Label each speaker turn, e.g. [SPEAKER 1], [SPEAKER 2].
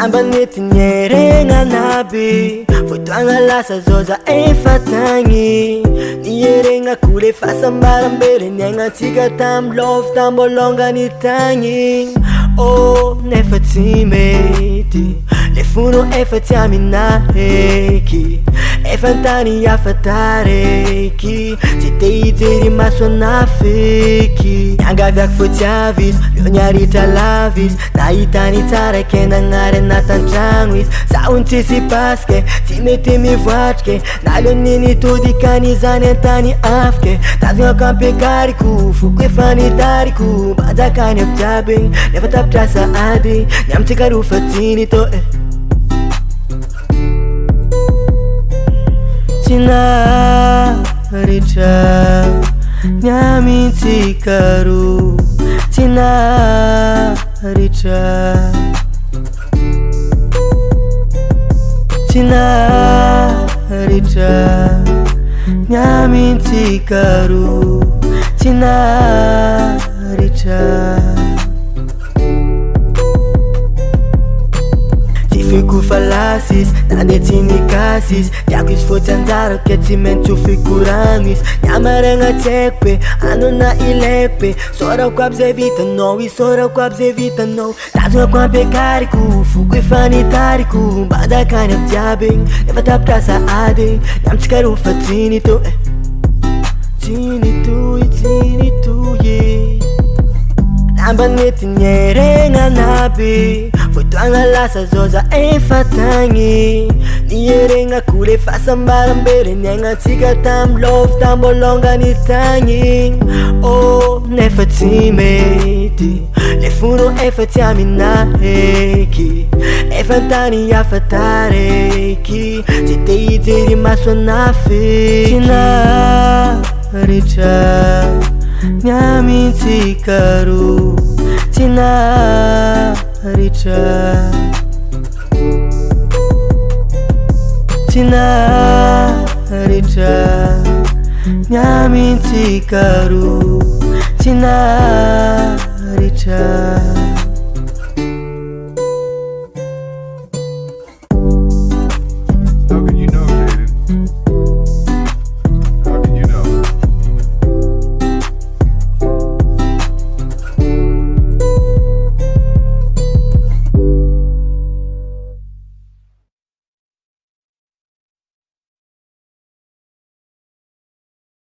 [SPEAKER 1] Nambanety nyerena naby Votoagna lasa zoza efa tagny Nierena kole fasambarambele Niagnatsika tam love tambolongany tagny Oh, nefa tsy mety Le fono efa tsy amina heky Efa antany hafa tareky Tsy te hijery maso ana feky Niangaviako fo tsy aviso Eo niaritra laviso Nahitany tsara ke nagnary anatantragno izy Zaho tsisy paske Tsy mety mivoatrike Naleo niny todikany zany antany afike Tazonako ampiakariko Foko efa nitariko Manjakany aby jiaby Nefa tapitrasa ady Niamitsika rofa tsiny to Tinaritra Niamitsika ro Tinaritra Tinaritra Niamitsika ro Tinaritra Fico falasis, nade tsy nikasis Tiako izy fotsy anjara ke tsy maintsy ho fikoragno izy Niamaragna tsaiko be, anona ilaiko be Saorako aby zay vitanao, isaorako aby zay vitanao Tazonako ampiakariko, foko efa nitariko Mbanjakany aby jiaby, nefa tapitrasa ady Niamitsika rofa tsiny to Tsiny toy Nambanety nyerena naby Votoagna lasa zoza efa tagny Nierena kole fasambarambele Niagnatsika tam love tambolongany tagny Oh, nefa tsy mety Le fono efa tsy amina heky Efa antany hafa tareky Tsy te hijery maso ana feky Tinaritra Niamitsika ro Tinaritra Tinaritra Niamitsika ro Tinaritra